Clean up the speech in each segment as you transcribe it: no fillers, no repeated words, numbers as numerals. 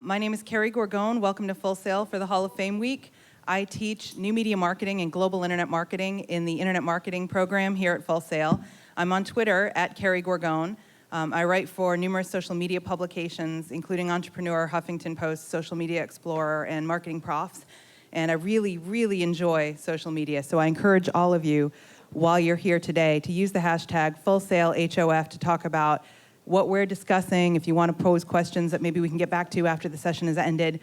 My name is Carrie Gorgone. Welcome to Full Sail for the Hall of Fame Week. I teach new media marketing and global internet marketing in the internet marketing program here at Full Sail. I'm on Twitter at Carrie Gorgone. I write for numerous social media publications, including Entrepreneur, Huffington Post, Social Media Explorer, and Marketing Profs. And I really, really enjoy social media. So I encourage all of you, while you're here today, to use the hashtag FullSailHOF to talk about what we're discussing. If you want to pose questions that maybe we can get back to after the session has ended,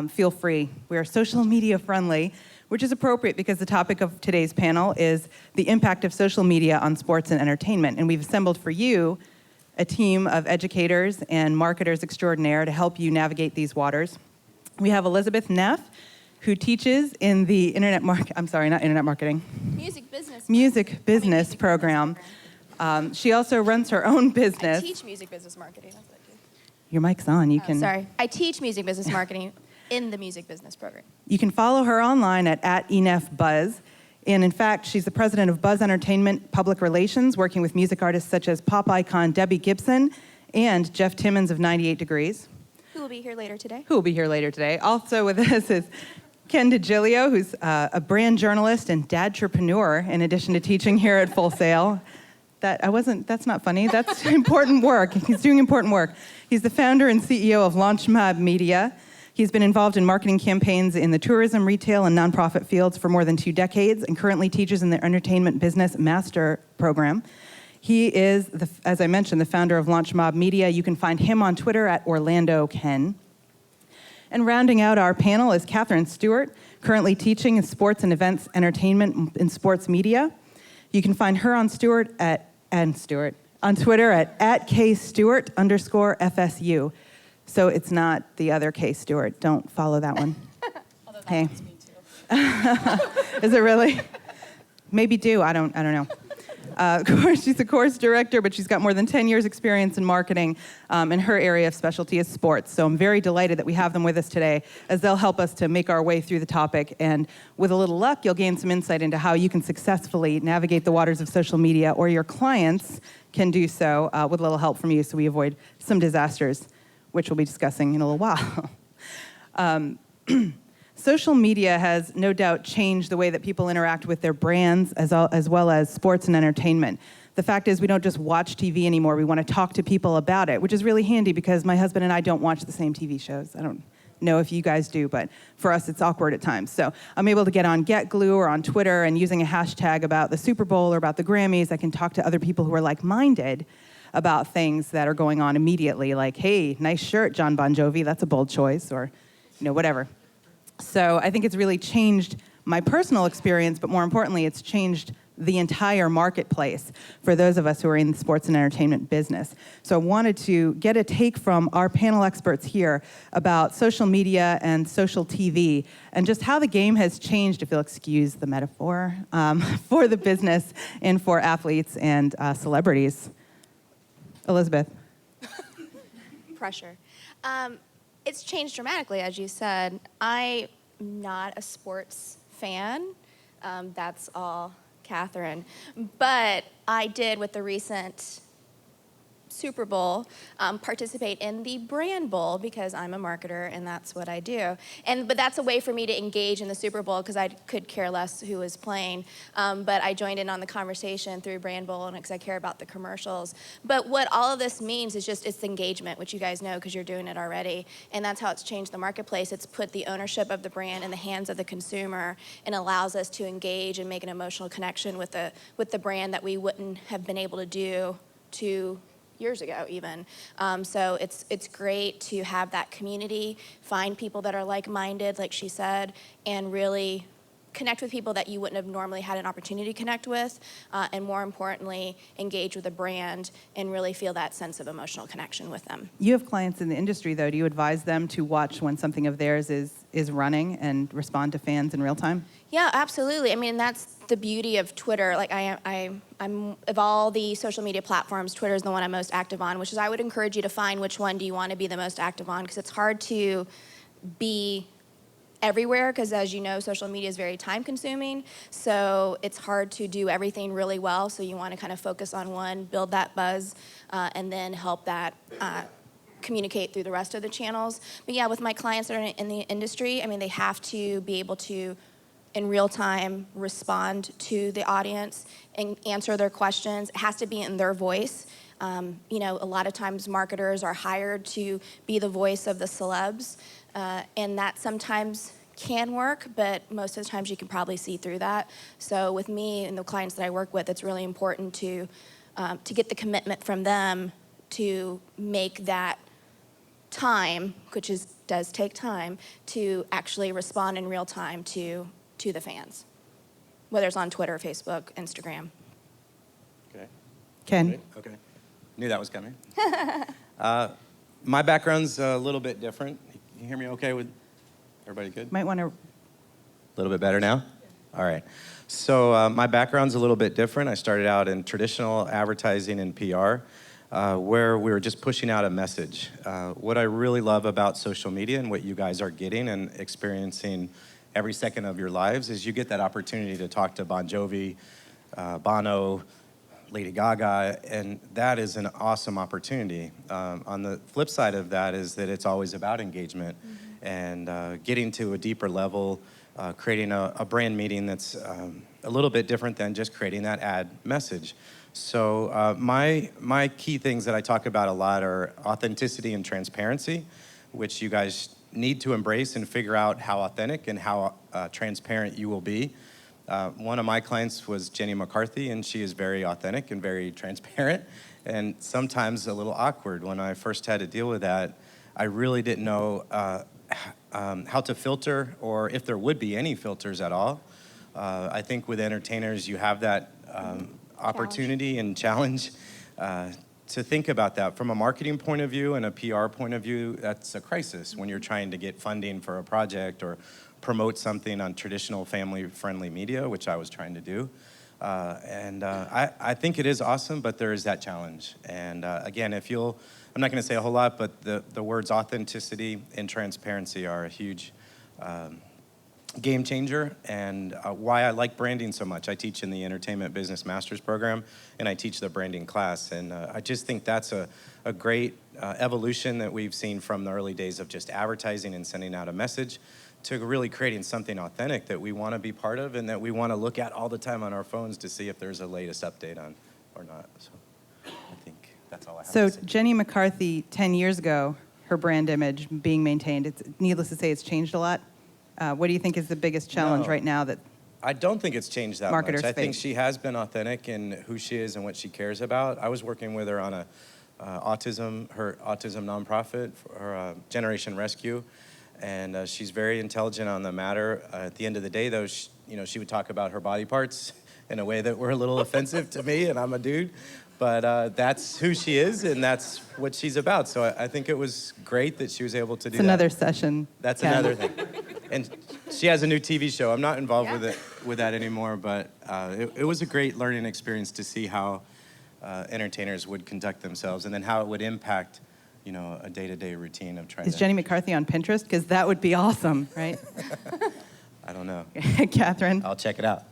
feel free. We're social media friendly, which is appropriate because the topic of today's panel is the impact of social media on sports and entertainment. And we've assembled for you a team of educators and marketers extraordinaire to help you navigate these waters. We have Elizabeth Neff, who teaches in the music business program. She also runs her own business. I teach music business marketing. That's what I do. Your mic's on. You can. Sorry. I teach music business marketing in the music business program. You can follow her online at @ENEFBuzz. And in fact, she's the president of Buzz Entertainment Public Relations, working with music artists such as pop icon Debbie Gibson and Jeff Timmons of 98 Degrees. Who will be here later today? Also with us is Ken DiGilio, who's a brand journalist and dadtrepreneur, in addition to teaching here at Full Sail. That's not funny. That's important work. He's doing important work. He's the founder and CEO of LaunchMob Media. He's been involved in marketing campaigns in the tourism, retail, and nonprofit fields for more than 2 decades and currently teaches in the Entertainment Business Master Program. He is, as I mentioned, the founder of LaunchMob Media. You can find him on Twitter at OrlandoKen. And rounding out our panel is Catherine Stewart, currently teaching in sports and events entertainment in sports media. You can find her on Twitter at @KStewart_FSU. So it's not the other K Stewart. Don't follow that one. Although that Hey. was me too. Is it really? Maybe do. I don't know. Of course, she's a course director, but she's got more than 10 years experience in marketing, and her area of specialty is sports. So I'm very delighted that we have them with us today, as they'll help us to make our way through the topic. And with a little luck, you'll gain some insight into how you can successfully navigate the waters of social media, or your clients can do so with a little help from you, so we avoid some disasters, which we'll be discussing in a little while. Social media has no doubt changed the way that people interact with their brands as well as sports and entertainment. The fact is, we don't just watch TV anymore. We want to talk to people about it, which is really handy because my husband and I don't watch the same TV shows. I don't know if you guys do, but for us, it's awkward at times. So I'm able to get on GetGlue or on Twitter, and using a hashtag about the Super Bowl or about the Grammys, I can talk to other people who are like-minded about things that are going on immediately, like, hey, nice shirt, John Bon Jovi, that's a bold choice, or whatever. So I think it's really changed my personal experience, but more importantly, it's changed the entire marketplace for those of us who are in the sports and entertainment business. So I wanted to get a take from our panel experts here about social media and social TV, and just how the game has changed, if you'll excuse the metaphor, for the business and for athletes and celebrities. Elizabeth. Pressure. It's changed dramatically, as you said. I'm not a sports fan. That's all Catherine. But I did, with the recent Super Bowl, participate in the Brand Bowl because I'm a marketer and that's what I do. But that's a way for me to engage in the Super Bowl because I could care less who was playing. But I joined in on the conversation through Brand Bowl and because I care about the commercials. But what all of this means is just it's engagement, which you guys know because you're doing it already. And that's how it's changed the marketplace. It's put the ownership of the brand in the hands of the consumer and allows us to engage and make an emotional connection with the brand that we wouldn't have been able to do 2 years ago even. So it's great to have that community, find people that are like-minded, like she said, and really connect with people that you wouldn't have normally had an opportunity to connect with, and more importantly, engage with a brand and really feel that sense of emotional connection with them. You have clients in the industry, though. Do you advise them to watch when something of theirs is running and respond to fans in real time? Yeah, absolutely. I mean, that's the beauty of Twitter. Like I'm of all the social media platforms, Twitter is the one I'm most active on, which is I would encourage you to find which one do you want to be the most active on, because it's hard to be everywhere because, as you know, social media is very time consuming, so it's hard to do everything really well. So you want to kind of focus on one, build that buzz, and then help that communicate through the rest of the channels. But yeah, with my clients that are in the industry, I mean, they have to be able to, in real time, respond to the audience and answer their questions. It has to be in their voice. You know, a lot of times marketers are hired to be the voice of the celebs, and that sometimes can work, but most of the times you can probably see through that. So with me and the clients that I work with, it's really important to get the commitment from them to make that time, which does take time, to actually respond in real time to the fans, whether it's on Twitter, Facebook, Instagram. Okay. Ken? Okay. Knew that was coming. My background's a little bit different. You hear me okay with everybody good? Might want to. A little bit better now? All right. So my background's a little bit different. I started out in traditional advertising and PR, where we were just pushing out a message. What I really love about social media and what you guys are getting and experiencing every second of your lives is you get that opportunity to talk to Bon Jovi, Bono, Lady Gaga, and that is an awesome opportunity. On the flip side of that is that it's always about engagement and getting to a deeper level, creating a brand meeting that's a little bit different than just creating that ad message. So my key things that I talk about a lot are authenticity and transparency, which you guys need to embrace and figure out how authentic and how transparent you will be. One of my clients was Jenny McCarthy, and she is very authentic and very transparent, and sometimes a little awkward. When I first had to deal with that, I really didn't know how to filter, or if there would be any filters at all. I think with entertainers, you have that opportunity and challenge to think about that. From a marketing point of view and a PR point of view, that's a crisis when you're trying to get funding for a project or promote something on traditional family-friendly media, which I was trying to do. I think it is awesome, but there is that challenge. And again, I'm not gonna say a whole lot, but the words authenticity and transparency are a huge game changer, and why I like branding so much. I teach in the Entertainment Business Master's program, and I teach the branding class, and I just think that's a great evolution that we've seen from the early days of just advertising and sending out a message to really creating something authentic that we want to be part of and that we want to look at all the time on our phones to see if there's a latest update on or not. So I think that's all I have So to say. Jenny McCarthy, 10 years ago, her brand image being maintained, it's needless to say it's changed a lot. What do you think is the biggest challenge No. right now that I don't think it's changed that marketers much. I think face? she has been authentic in who she is and what she cares about. I was working with her on her autism nonprofit, for Generation Rescue, and she's very intelligent on the matter. At the end of the day, though, she would talk about her body parts in a way that were a little offensive to me, and I'm a dude. But that's who she is, and that's what she's about. So I think it was great that she was able to do It's that. another session. That's Ken. another thing. And she has a new TV show. I'm not involved with that anymore, but it was a great learning experience to see how entertainers would conduct themselves and then how it would impact, a day-to-day routine of trying Is to... Jenny McCarthy on Pinterest? Because that would be awesome, right? I don't know. Catherine? I'll check it out.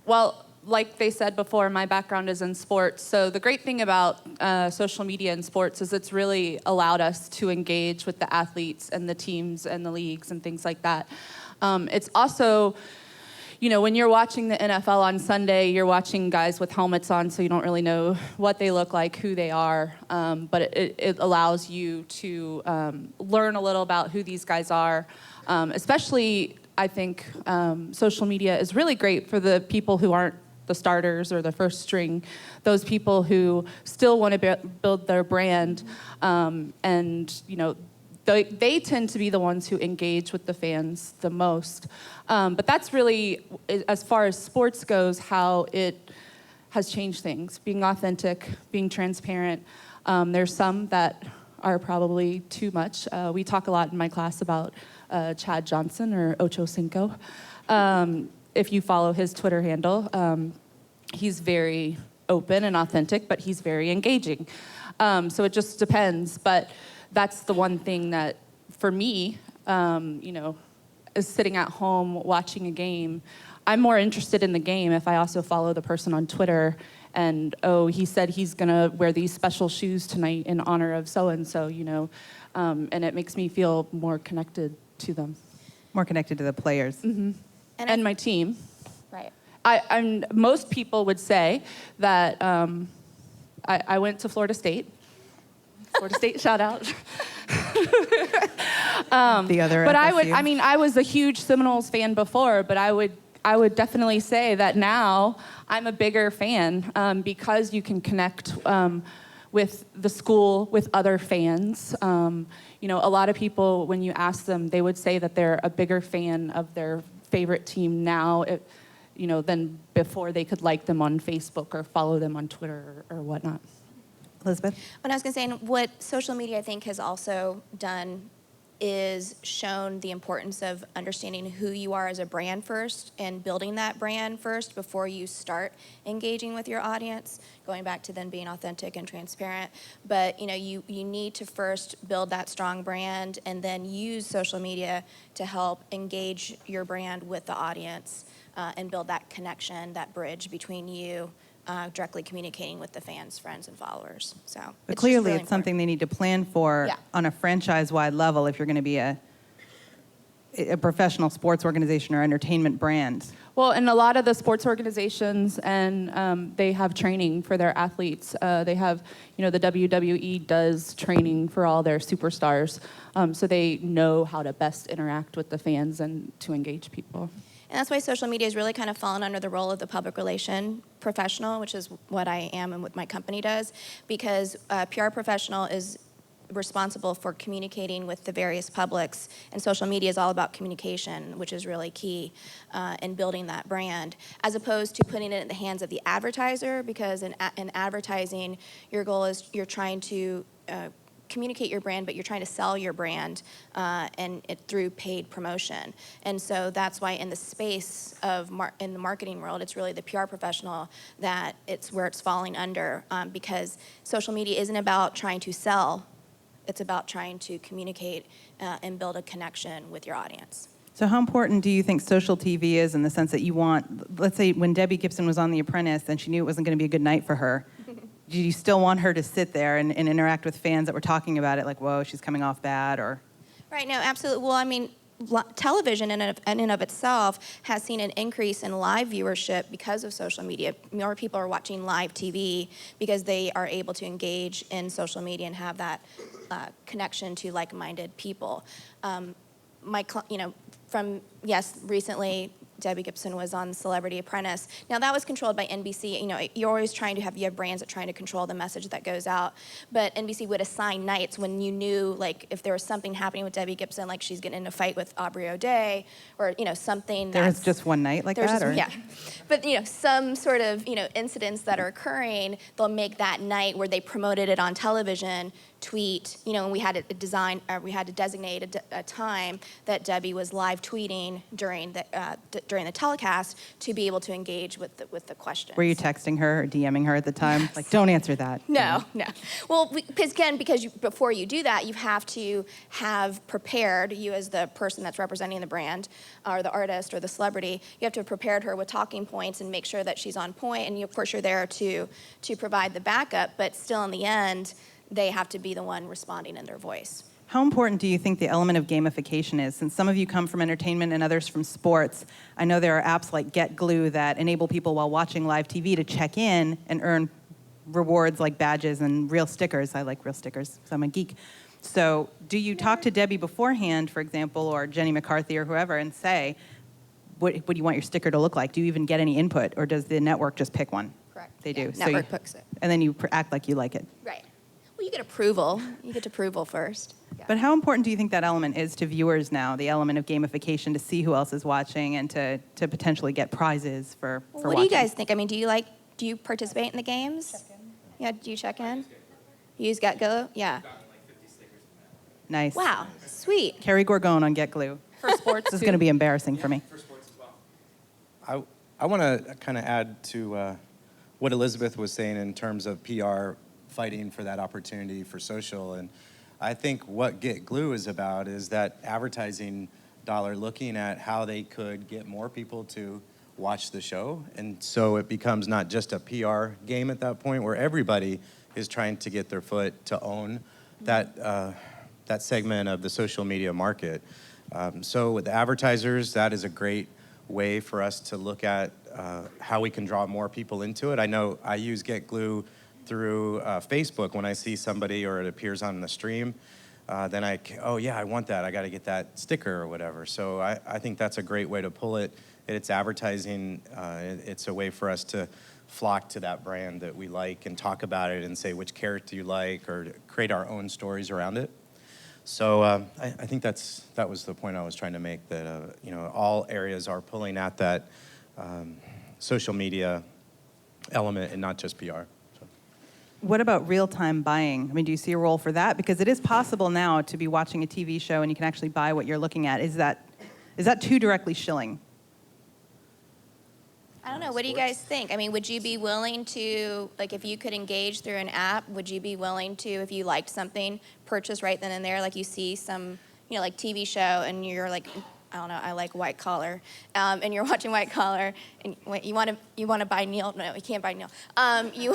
Well, like they said before, my background is in sports. So the great thing about social media in sports is it's really allowed us to engage with the athletes and the teams and the leagues and things like that. It's also, when you're watching the NFL on Sunday, you're watching guys with helmets on, so you don't really know what they look like, who they are. But it allows you to learn a little about who these guys are. Especially, I think social media is really great for the people who aren't the starters or the first string, those people who still want to build their brand, and they tend to be the ones who engage with the fans the most. But that's really, as far as sports goes, how it has changed things. Being authentic, being transparent. There's some that are probably too much. We talk a lot in my class about Chad Johnson, or Ocho Cinco. If you follow his Twitter handle, he's very open and authentic, but he's very engaging. So it just depends. But that's the one thing that, for me, is sitting at home watching a game. I'm more interested in the game if I also follow the person on Twitter and oh, he said he's gonna wear these special shoes tonight in honor of so and so, and it makes me feel more connected to them More connected to the players. and my team. Right. Most people would say that I went to Florida State. Florida State, shout out. The other But FSU. I was a huge Seminoles fan before, but I would definitely say that now I'm a bigger fan because you can connect with the school, with other fans. A lot of people, when you ask them, they would say that they're a bigger fan of their favorite team now, than before they could like them on Facebook or follow them on Twitter or whatnot. Elizabeth? When I was going to say, and what social media, I think, has also done is shown the importance of understanding who you are as a brand first and building that brand first before you start engaging with your audience, going back to then being authentic and transparent. But you need to first build that strong brand and then use social media to help engage your brand with the audience and build that connection, that bridge between you directly communicating with the fans, friends, and followers. So, But just clearly, really it's something they need to plan for Yeah. on a franchise-wide level if you're going to be a professional sports organization or entertainment brand. Well, and a lot of the sports organizations, and they have training for their athletes. They have, the WWE does training for all their superstars, so they know how to best interact with the fans and to engage people. And that's why social media has really kind of fallen under the role of the public relation professional, which is what I am and what my company does, because a PR professional is responsible for communicating with the various publics, and social media is all about communication, which is really key in building that brand, as opposed to putting it in the hands of the advertiser, because in advertising, your goal is you're trying to communicate your brand, but you're trying to sell your brand through paid promotion. And so that's why in the space of in the marketing world, it's really the PR professional that it's where it's falling under, because social media isn't about trying to sell. It's about trying to communicate and build a connection with your audience. So how important do you think social TV is in the sense that you want, let's say when Debbie Gibson was on The Apprentice and she knew it wasn't going to be a good night for her, do you still want her to sit there and interact with fans that were talking about it, like, whoa, she's coming off bad, or? Right, no, absolutely. Well, I mean, television in and of itself has seen an increase in live viewership because of social media. More people are watching live TV because they are able to engage in social media and have that connection to like-minded people. Recently, Debbie Gibson was on Celebrity Apprentice. Now that was controlled by NBC. You're always you have brands that are trying to control the message that goes out. But NBC would assign nights when you knew, like, if there was something happening with Debbie Gibson, like she's getting in a fight with Aubrey O'Day, or something. There was just one night like that, or? Yeah, but some sort of incidents that are occurring, they'll make that night where they promoted it on television. Tweet, and we had to designate a time that Debbie was live tweeting during the telecast to be able to engage with the questions. Were you texting her or DMing her at the time? Like, don't answer that. No. Well, because before you do that, you have to have prepared, you as the person that's representing the brand, or the artist or the celebrity, you have to have prepared her with talking points and make sure that she's on point, and of course you're there to provide the backup, but still in the end, they have to be the one responding in their voice. How important do you think the element of gamification is? Since some of you come from entertainment and others from sports, I know there are apps like Get Glue that enable people while watching live TV to check in and earn rewards like badges and real stickers. I like real stickers, so I'm a geek. So do you talk to Debbie beforehand, for example, or Jenny McCarthy or whoever, and say, what do you want your sticker to look like? Do you even get any input, or does the network just pick one? Correct. They do. Yeah, network picks it. And then you act like you like it. Right. Well, you get approval. You get approval first. Yeah. But how important do you think that element is to viewers now, the element of gamification, to see who else is watching and to potentially get prizes for What watching? do you guys think? I mean, do you participate in the games? Check in. Yeah, do you check in? You use Get Glue? Yeah. Nice. Wow, sweet. Carrie Gorgone on Get Glue. For sports, This is going to be embarrassing for me. I want to kind of add to what Elizabeth was saying in terms of PR fighting for that opportunity for social. And I think what Get Glue is about is that advertising dollar looking at how they could get more people to watch the show. And so it becomes not just a PR game at that point where everybody is trying to get their foot to own that segment of the social media market. So with advertisers, that is a great way for us to look at how we can draw more people into it. I know I use Get Glue through Facebook when I see somebody or it appears on the stream. Then oh yeah, I want that. I got to get that sticker or whatever. So I think that's a great way to pull it. It's advertising. It's a way for us to flock to that brand that we like and talk about it and say which character you like or create our own stories around it. So I think that was the point I was trying to make, that all areas are pulling at that social media element and not just PR. So. What about real-time buying? I mean, do you see a role for that? Because it is possible now to be watching a TV show and you can actually buy what you're looking at. Is that too directly shilling? I don't know. What do you guys think? I mean, would you be willing to, like, if you could engage through an app, would you be willing to, if you liked something, purchase right then and there? Like, you see some, like TV show, and you're like, I don't know, I like White Collar, and you're watching White Collar, and you want to buy Neil? No, you can't buy Neil. You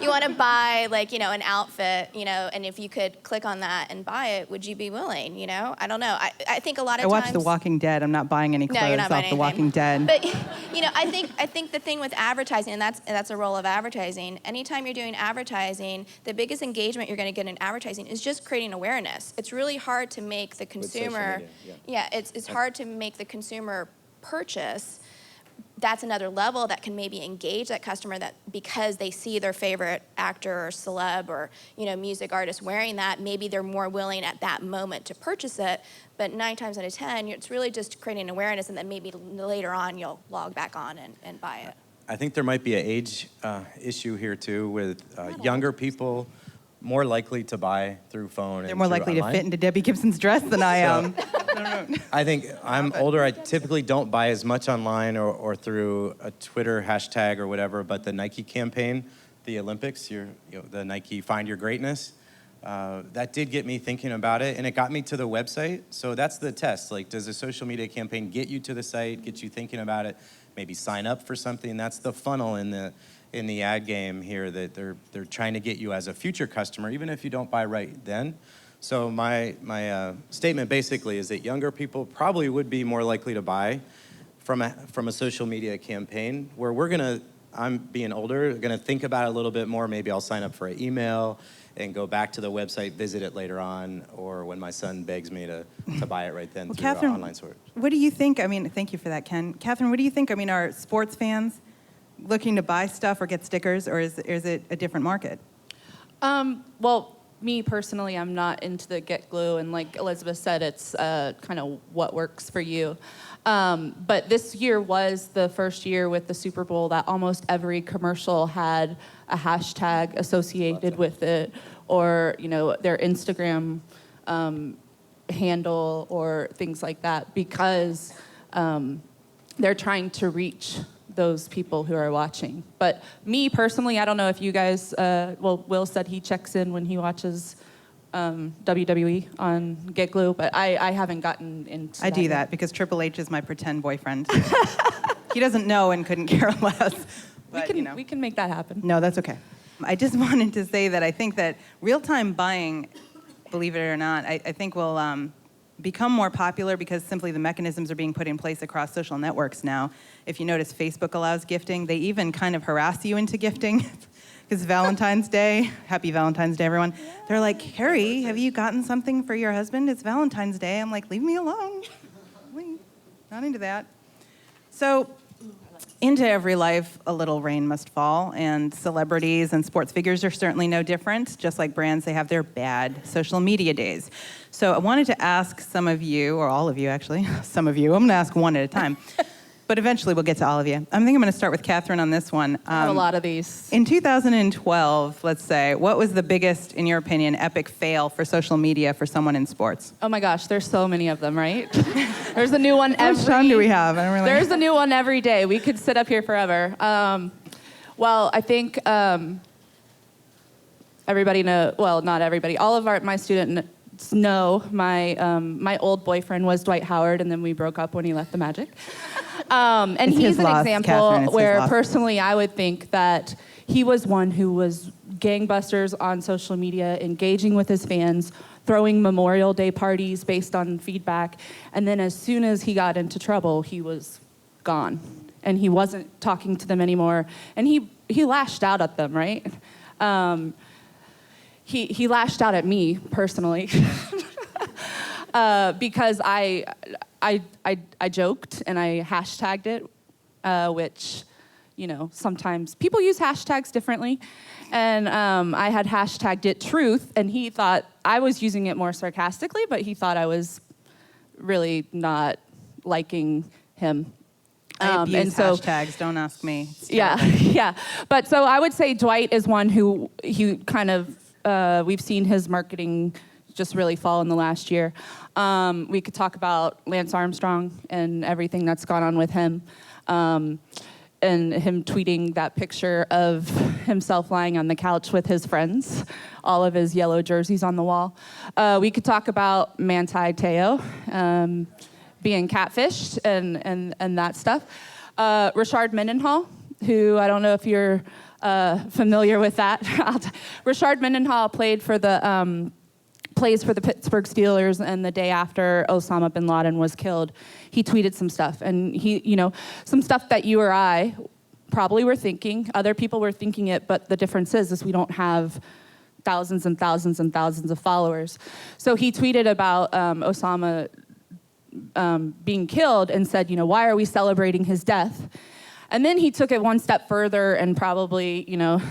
want to buy an outfit, and if you could click on that and buy it, would you be willing? I don't know. I think a lot of times. I watched The Walking Dead. I'm not buying any clothes you're not buying off The anything. Walking Dead. But I think the thing with advertising, and that's a role of advertising. Anytime you're doing advertising, the biggest engagement you're going to get in advertising is just creating awareness. It's really hard to make the consumer. It's hard to make the consumer purchase. That's another level that can maybe engage that customer, that because they see their favorite actor or celeb or music artist wearing that, maybe they're more willing at that moment to purchase it. But 9 times out of 10, it's really just creating awareness, and then maybe later on you'll log back on and buy it. I think there might be an age issue here too, with younger people more likely to buy through phone. They're more likely to fit into Debbie Gibson's dress than I am. I think I'm older. I typically don't buy as much online or through a Twitter hashtag or whatever, but the Nike campaign, the Olympics, the Nike Find Your Greatness, that did get me thinking about it, and it got me to the website. So that's the test. Like, does a social media campaign get you to the site, get you thinking about it, maybe sign up for something? That's the funnel in the ad game here, that they're trying to get you as a future customer, even if you don't buy right then. So my statement basically is that younger people probably would be more likely to buy from a social media campaign, where I'm being older, gonna think about it a little bit more. Maybe I'll sign up for an email and go back to the website, visit it later on, or when my son begs me to buy it right then through Catherine, online source. What do you think? I mean, thank you for that, Ken. Catherine, what do you think? I mean, are sports fans looking to buy stuff or get stickers, or is it a different market? Well, me personally, I'm not into the Get Glue, and like Elizabeth said, it's kind of what works for you. But this year was the first year with the Super Bowl that almost every commercial had a hashtag associated with it, or their Instagram handle or things like that, because they're trying to reach those people who are watching. But me personally, I don't know if you guys, Will said he checks in when he watches WWE on Get Glue, but I haven't gotten into I do yet. that because Triple H is my pretend boyfriend. He doesn't know and couldn't care less. But, We can make that happen. No, that's okay. I just wanted to say that I think that real-time buying, believe it or not, I think will become more popular because simply the mechanisms are being put in place across social networks now. If you notice, Facebook allows gifting. They even kind of harass you into gifting. Because Valentine's Day, happy Valentine's Day, everyone. Yeah. They're like, Harry, have you gotten something for your husband? It's Valentine's Day. I'm like, leave me alone. Not into that. So, into every life, a little rain must fall, and celebrities and sports figures are certainly no different. Just like brands, they have their bad social media days. So I wanted to ask some of you, or all of you actually, some of you, I'm gonna ask one at a time, but eventually we'll get to all of you. I think I'm gonna start with Catherine on this one. I have a lot of these. In 2012, let's say, what was the biggest, in your opinion, epic fail for social media for someone in sports? Oh my gosh, there's so many of them, right? There's a new one How much time do we have? I don't really... There's a new one every day. We could sit up here forever. Well, I think everybody know. Well, not everybody. All of my students know my old boyfriend was Dwight Howard, and then we broke up when he left the Magic. And It's he's his an loss, example Catherine, it's his where loss. personally I would think that he was one who was gangbusters on social media, engaging with his fans, throwing Memorial Day parties based on feedback. And then as soon as he got into trouble, he was gone. And he wasn't talking to them anymore. And he lashed out at them, right? He lashed out at me personally because I joked and I hashtagged it, which, you know, sometimes people use hashtags differently. And I had hashtagged it truth, and he thought I was using it more sarcastically, but he thought I was really not liking him. I abuse and so, hashtags, don't ask me. It's yeah, terrible. yeah. But so I would say Dwight is one who he kind of, we've seen his marketing just really fall in the last year. We could talk about Lance Armstrong and everything that's gone on with him. And him tweeting that picture of himself lying on the couch with his friends, all of his yellow jerseys on the wall. We could talk about Manti Te'o being catfished and that stuff. Rashard Mendenhall, who I don't know if you're familiar with that. Rashard Mendenhall plays for the Pittsburgh Steelers, and the day after Osama bin Laden was killed, he tweeted some stuff, and some stuff that you or I probably were thinking. Other people were thinking it, but the difference is we don't have thousands and thousands and thousands of followers. So he tweeted about Osama being killed and said, why are we celebrating his death? And then he took it one step further, and probably,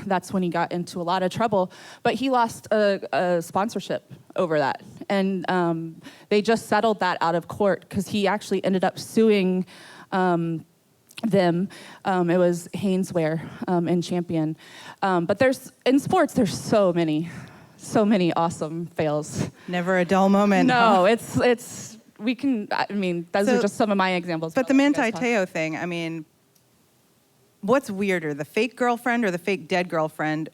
that's when he got into a lot of trouble. But he lost a sponsorship over that. And they just settled that out of court because he actually ended up suing them. It was Haineswear in Champion. But in sports, there's so many awesome fails. Never a dull moment. No, those are just some of my examples. But the Manti Te'o thing, what's weirder, the fake girlfriend or the fake dead girlfriend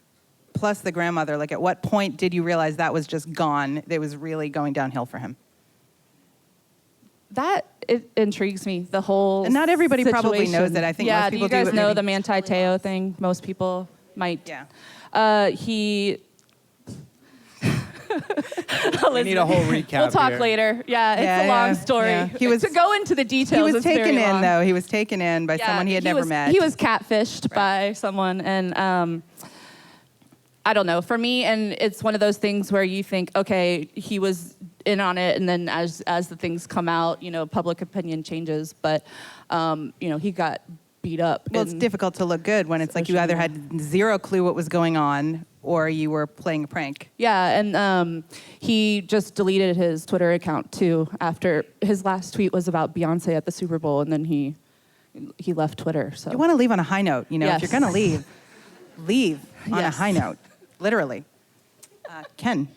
plus the grandmother? Like, at what point did you realize that was just gone? It was really going downhill for him. It intrigues me, the whole And not everybody probably situation. knows it. I think most people do you guys do, but know maybe- the Manti Te'o thing? Most people might. Yeah. We need a whole recap. We'll talk here. later. Yeah, it's Yeah, a long yeah, story. yeah. He was- to go into the details. He was it's taken very in, long. though. He was taken in by Yeah, someone he had never met. He was catfished by someone, and I don't know. For me, and it's one of those things where you think, okay, he was in on it, and then as the things come out, public opinion changes. But he got beat up. Well, it's difficult to look good when it's like you either had zero clue what was going on or you were playing a prank. Yeah, and he just deleted his Twitter account too after his last tweet was about Beyonce at the Super Bowl, and then he left Twitter. So You want to leave on a high note. Yes. If you're going to leave on a Yes. high note, literally. Ken.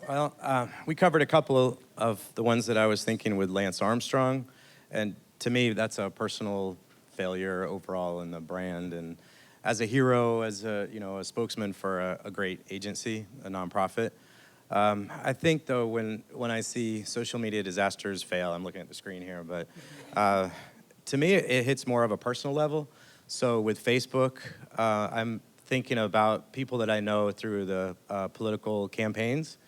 Well, we covered a couple of the ones that I was thinking with Lance Armstrong, and to me, that's a personal failure overall in the brand. And as a hero, as a spokesman for a great agency, a nonprofit, I think though when I see social media disasters fail, I'm looking at the screen here, but to me it hits more of a personal level. So with Facebook, I'm thinking about people that I know through the political campaigns,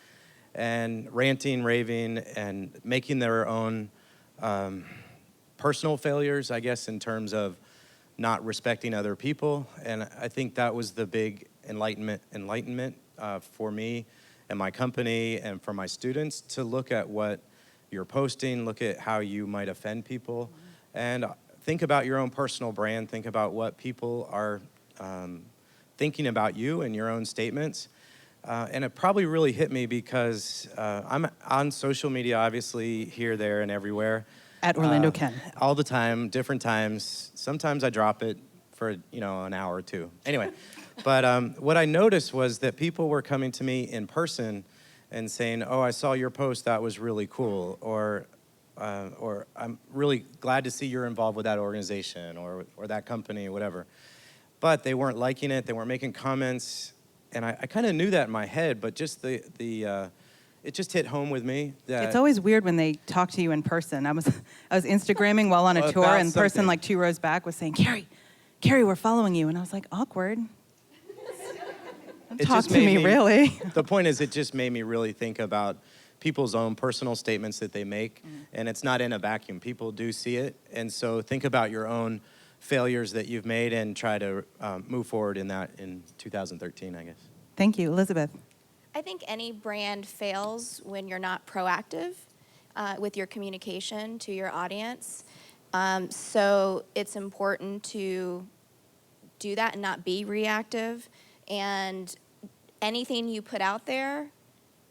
and ranting, raving, and making their own personal failures, I guess, in terms of not respecting other people. And I think that was the big enlightenment for me and my company and for my students, to look at what you're posting, look at how you might offend people, and think about your own personal brand, think about what people are thinking about you and your own statements. And it probably really hit me because I'm on social media, obviously, here, there, and everywhere. At Orlando Ken. All the time, different times. Sometimes I drop it for, an hour or two. Anyway, but what I noticed was that people were coming to me in person and saying, oh, I saw your post, that was really cool. Or I'm really glad to see you're involved with that organization or that company, or whatever. But they weren't liking it, they weren't making comments. And I kind of knew that in my head, but just the it just hit home with me that It's always weird when they talk to you in person. I was Instagramming while on a tour, About and the person something. like 2 rows back was saying, Carrie, we're following you. And I was like, awkward. Don't It talk just to made me, me- really. the point is, it just made me really think about people's own personal statements that they make, and it's not in a vacuum. People do see it, and so think about your own failures that you've made and try to move forward in that in 2013, I guess. Thank you, Elizabeth. I think any brand fails when you're not proactive with your communication to your audience. So it's important to do that and not be reactive. And anything you put out there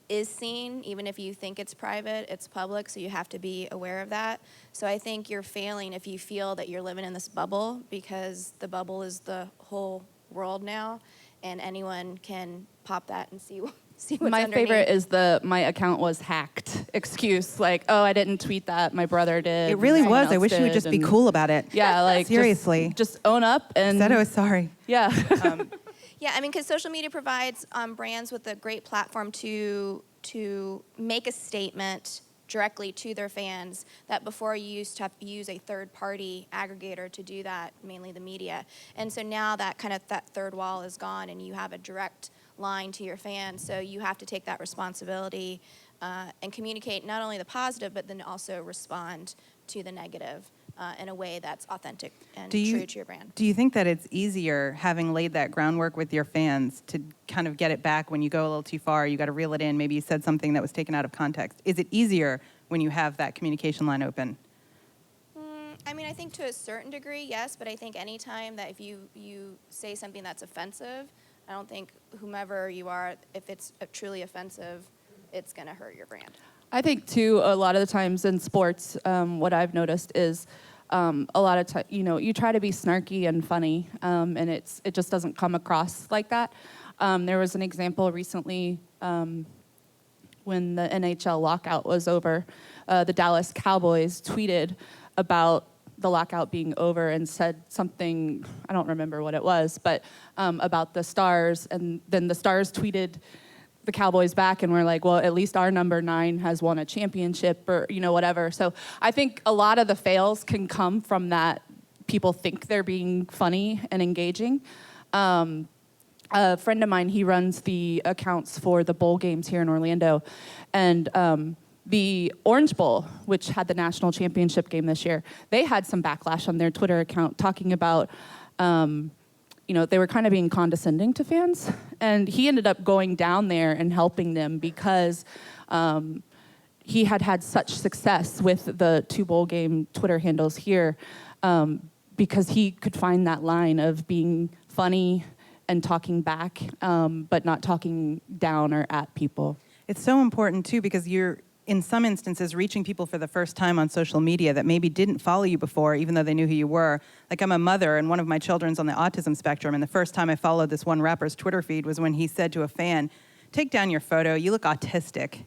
is seen, even if you think it's private, it's public, so you have to be aware of that. So I think you're failing if you feel that you're living in this bubble, because the bubble is the whole world now, and anyone can pop that and see what's My underneath. favorite is my account was hacked excuse. Like, oh, I didn't tweet that. My brother did. It really someone was. I else wish you would did, just be and- cool about it. Yeah, like Seriously. just own up and Said I was sorry. yeah. Yeah, I mean, because social media provides brands with a great platform to make a statement directly to their fans that before you used to have to use a third-party aggregator to do that, mainly the media. And so now that third wall is gone, and you have a direct line to your fans. So you have to take that responsibility and communicate not only the positive, but then also respond to the negative in a way that's authentic and true to your brand. Do you think that it's easier, having laid that groundwork with your fans, to kind of get it back when you go a little too far? You got to reel it in. Maybe you said something that was taken out of context. Is it easier when you have that communication line open? I mean, I think to a certain degree, yes, but I think anytime that if you say something that's offensive, I don't think whomever you are, if it's truly offensive, it's going to hurt your brand. I think too, a lot of the times in sports, what I've noticed is a lot of times, you try to be snarky and funny, and it just doesn't come across like that. There was an example recently when the NHL lockout was over. The Dallas Cowboys tweeted about the lockout being over and said something, I don't remember what it was, but about the Stars, and then the Stars tweeted the Cowboys back, and we're like, well, at least our number 9 has won a championship, or whatever. So I think a lot of the fails can come from that people think they're being funny and engaging. A friend of mine, he runs the accounts for the bowl games here in Orlando, and the Orange Bowl, which had the national championship game this year, they had some backlash on their Twitter account talking about they were kind of being condescending to fans. And he ended up going down there and helping them because he had such success with the 2 bowl game Twitter handles here because he could find that line of being funny and talking back, but not talking down or at people. It's so important, too, because you're, in some instances, reaching people for the first time on social media that maybe didn't follow you before, even though they knew who you were. Like, I'm a mother, and one of my children's on the autism spectrum, and the first time I followed this one rapper's Twitter feed was when he said to a fan, "Take down your photo, you look autistic."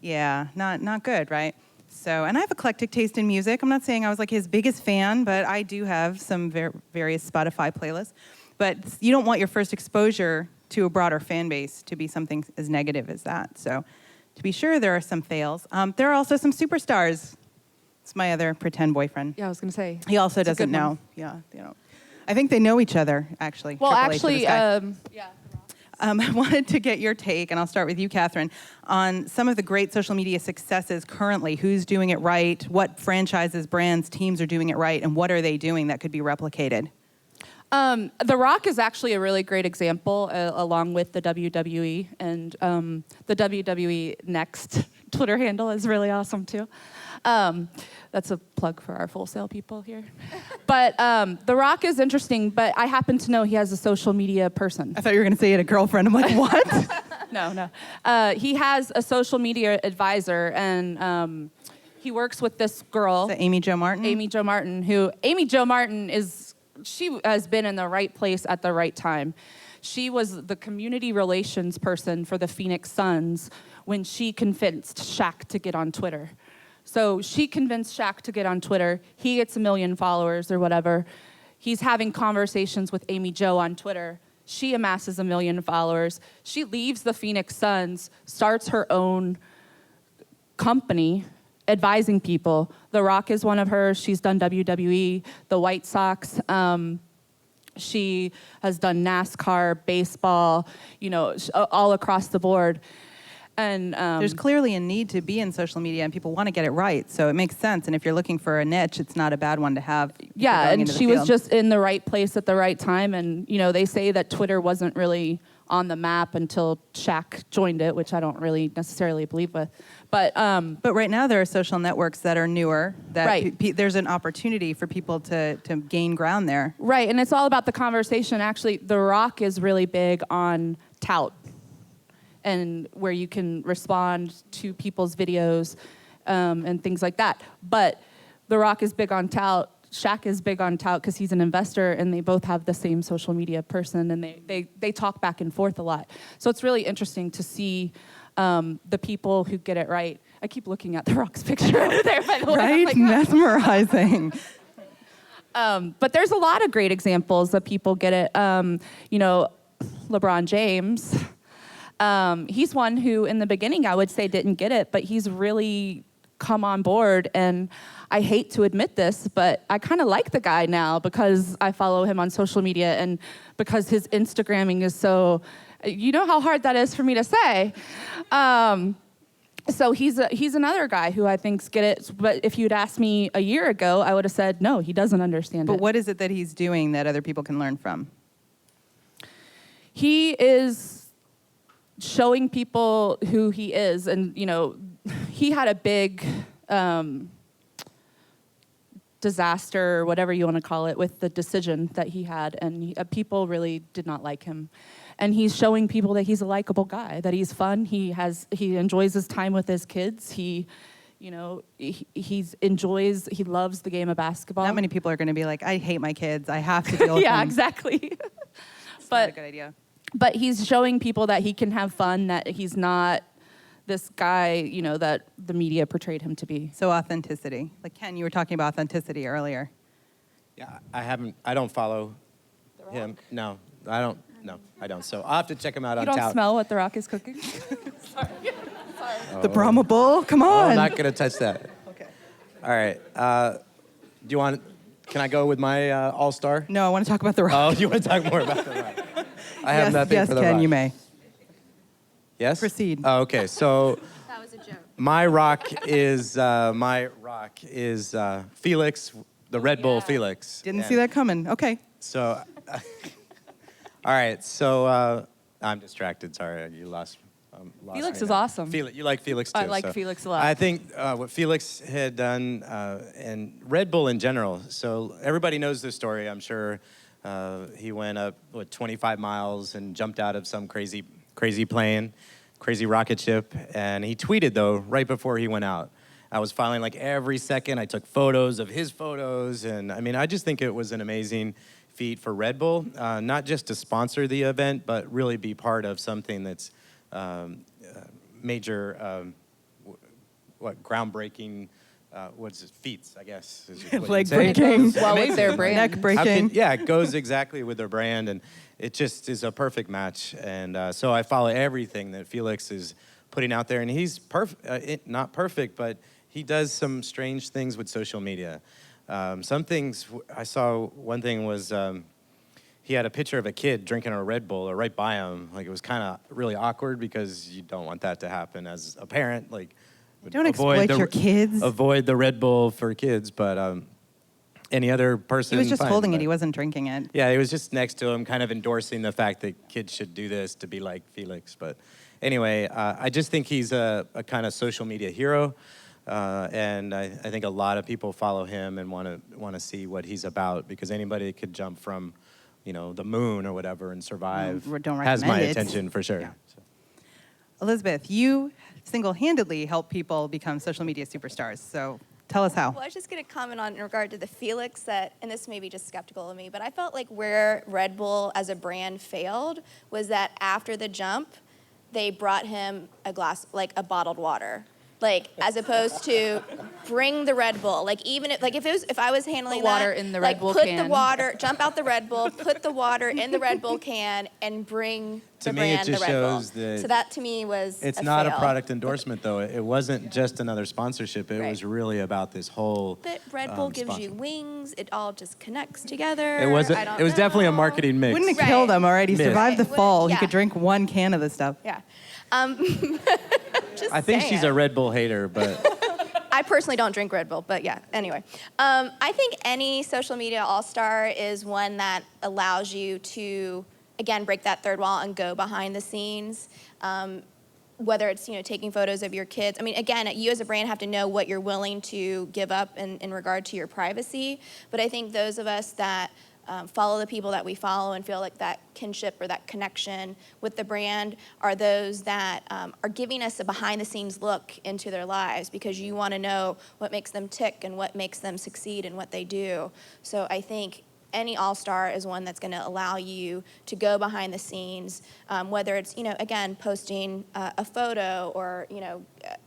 Yeah, not good, right? So, and I have eclectic taste in music. I'm not saying I was like his biggest fan, but I do have some various Spotify playlists. But you don't want your first exposure to a broader fan base to be something as negative as that. So, to be sure, there are some fails. There are also some superstars. It's my other pretend boyfriend. Yeah, I was going to say. He also It's a doesn't good one. know. Yeah, I think they know each other, actually. Well, Triple H to actually, this guy. yeah. I wanted to get your take, and I'll start with you, Catherine, on some of the great social media successes currently. Who's doing it right? What franchises, brands, teams are doing it right? And what are they doing that could be replicated? The Rock is actually a really great example, along with the WWE. And the WWE Next Twitter handle is really awesome, too. That's a plug for our Full Sail people here. But The Rock is interesting, but I happen to know he has a social media person. I thought you were going to say he had a girlfriend. I'm like, what? No. He has a social media advisor, and he works with this girl. Is that Amy Jo Martin? Amy Jo Martin, she has been in the right place at the right time. She was the community relations person for the Phoenix Suns when she convinced Shaq to get on Twitter. So she convinced Shaq to get on Twitter. He gets 1 million followers or whatever. He's having conversations with Amy Jo on Twitter. She amasses 1 million followers. She leaves the Phoenix Suns, starts her own company advising people. The Rock is one of hers. She's done WWE, the White Sox. She has done NASCAR, baseball, all across the board. And there's clearly a need to be in social media, and people want to get it right. So it makes sense. And if you're looking for a niche, it's not a bad one to have. Yeah, and she was just in the right place at the right time. And, they say that Twitter wasn't really on the map until Shaq joined it, which I don't really necessarily believe with. But right now there are social networks that are newer. That Right. there's an opportunity for people to gain ground there. Right, and it's all about the conversation. Actually, The Rock is really big on tout, and where you can respond to people's videos and things like that. But The Rock is big on tout. Shaq is big on tout because he's an investor, and they both have the same social media person, and they talk back and forth a lot. So it's really interesting to see the people who get it right. I keep looking at The Rock's picture over there, by the way. Right? Like, Mesmerizing. but there's a lot of great examples that people get it. LeBron James, he's one who in the beginning I would say didn't get it, but he's really come on board. And I hate to admit this, but I kind of like the guy now because I follow him on social media and because his Instagramming is so, you know how hard that is for me to say. So he's another guy who I think's get it. But if you'd asked me a year ago, I would have said, no, he doesn't understand it. But what is it that he's doing that other people can learn from? He is showing people who he is. And, he had a big disaster, or whatever you want to call it, with the decision that he had. And people really did not like him. And he's showing people that he's a likable guy, that he's fun. He enjoys his time with his kids. He loves the game of basketball. Not many people are going to be like, I hate my kids. I have to deal with yeah, them. exactly. It's not a good idea. But he's showing people that he can have fun, that he's not this guy, that the media portrayed him to be. So authenticity. Like Ken, you were talking about authenticity earlier. Yeah, I don't follow him. No, I don't. No, I don't. So I'll have to check him out on You don't tout. smell what The Rock is cooking? Sorry. The Brahma Bull? Come Oh, on. I'm not going to touch that. Okay. All right. Can I go with my all-star? No, I want to talk about the Rock. Oh, you want to talk more about the Rock? I have nothing yes, for the Ken, Rock. you may. Yes? Proceed. Oh, okay. So That was a joke. my rock is Felix, the Red Bull Felix. Didn't see that coming. Okay. So, all right. So I'm distracted. Sorry, you lost. Felix me is now. awesome. You like Felix too. I like so Felix a lot. I think what Felix had done, and Red Bull in general. So everybody knows this story, I'm sure. He went up 25 miles and jumped out of some crazy plane, crazy rocket ship, and he tweeted though right before he went out. I was following like every second. I took photos of his photos, and I mean, I just think it was an amazing feat for Red Bull, not just to sponsor the event, but really be part of something that's major, groundbreaking, what's it, feats, I guess. Is what you'd Leg say. breaking. Well, with their brand. Neck breaking. It goes exactly with their brand, and it just is a perfect match. And so I follow everything that Felix is putting out there, and he's not perfect, but he does some strange things with social media. Some things, I saw one thing was he had a picture of a kid drinking a Red Bull right by him. Like, it was kind of really awkward because you don't want that to happen as a parent. Like, Don't exploit your kids. Avoid the Red Bull for kids, but any other person. He was just fine, holding it. but- He wasn't drinking it. Yeah, he was just next to him, kind of endorsing the fact that kids should do this to be like Felix. But anyway, I just think he's a kind of social media hero. And I think a lot of people follow him and want to see what he's about, because anybody could jump from, the moon or whatever and survive. Don't has my recommend it. attention for sure. Yeah. Elizabeth, you single-handedly help people become social media superstars. So tell us how. Well, I was just going to comment on in regard to the Felix and this may be just skeptical of me, but I felt like where Red Bull as a brand failed was that after the jump, they brought him a bottled water. Like, as opposed to bring the Red Bull. Like, even if I was handling Put water that, in the like, Red Bull put can. the water, jump out the Red Bull, put the water in the Red Bull can, and bring To the me, it brand the just Red Bull. shows that So that to me was it's a not a fail. product endorsement, though. It wasn't just another sponsorship. It Right. was really about this whole. But Red Bull gives you wings. It all just connects together. It was. I don't It was definitely a know. marketing mix. Wouldn't it Right. kill them already? Right. Survive the Right. fall. He Yeah. could drink one can of this stuff. Yeah. Just I think saying. she's a Red Bull hater, but I personally don't drink Red Bull, but yeah, anyway. I think any social media all-star is one that allows you to, again, break that third wall and go behind the scenes. Whether it's, taking photos of your kids. I mean, again, you as a brand have to know what you're willing to give up in regard to your privacy. But I think those of us that follow the people that we follow and feel like that kinship or that connection with the brand are those that are giving us a behind-the-scenes look into their lives, because you want to know what makes them tick and what makes them succeed in what they do. So I think any all-star is one that's going to allow you to go behind the scenes, whether it's, again, posting a photo or,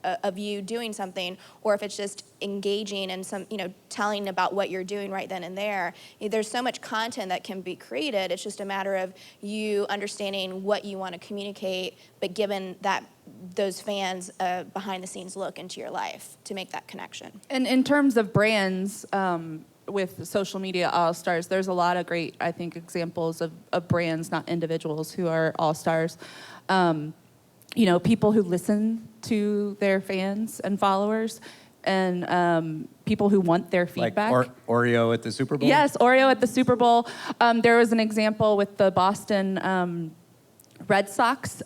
of you doing something, or if it's just engaging and telling about what you're doing right then and there. There's so much content that can be created. It's just a matter of you understanding what you want to communicate, but given that those fans a behind-the-scenes look into your life to make that connection. And in terms of brands, with social media all-stars, there's a lot of great, I think, examples of brands, not individuals, who are all-stars. People who listen to their fans and followers, and people who want their feedback. like Oreo at the Super Bowl. Yes, Oreo at the Super Bowl. There was an example with the Boston Red Sox,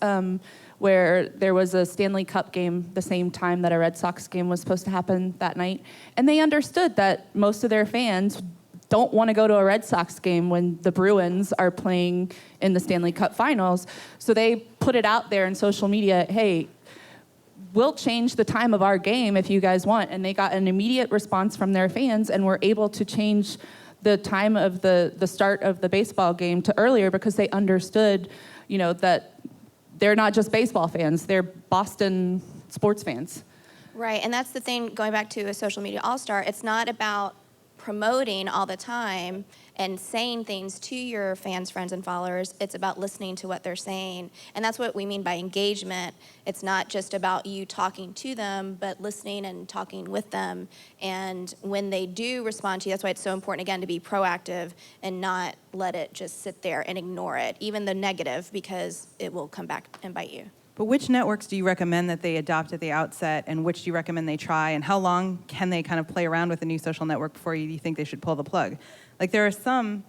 where there was a Stanley Cup game the same time that a Red Sox game was supposed to happen that night. And they understood that most of their fans don't want to go to a Red Sox game when the Bruins are playing in the Stanley Cup Finals. So they put it out there in social media, hey, we'll change the time of our game if you guys want. And they got an immediate response from their fans and were able to change the time of the start of the baseball game to earlier, because they understood, that they're not just baseball fans, they're Boston sports fans. Right, and that's the thing, going back to a social media all-star, it's not about promoting all the time and saying things to your fans, friends, and followers. It's about listening to what they're saying. And that's what we mean by engagement. It's not just about you talking to them, but listening and talking with them. And when they do respond to you, that's why it's so important, again, to be proactive and not let it just sit there and ignore it, even the negative, because it will come back and bite you. But which networks do you recommend that they adopt at the outset, and which do you recommend they try, and how long can they kind of play around with a new social network before you think they should pull the plug? Like, there are some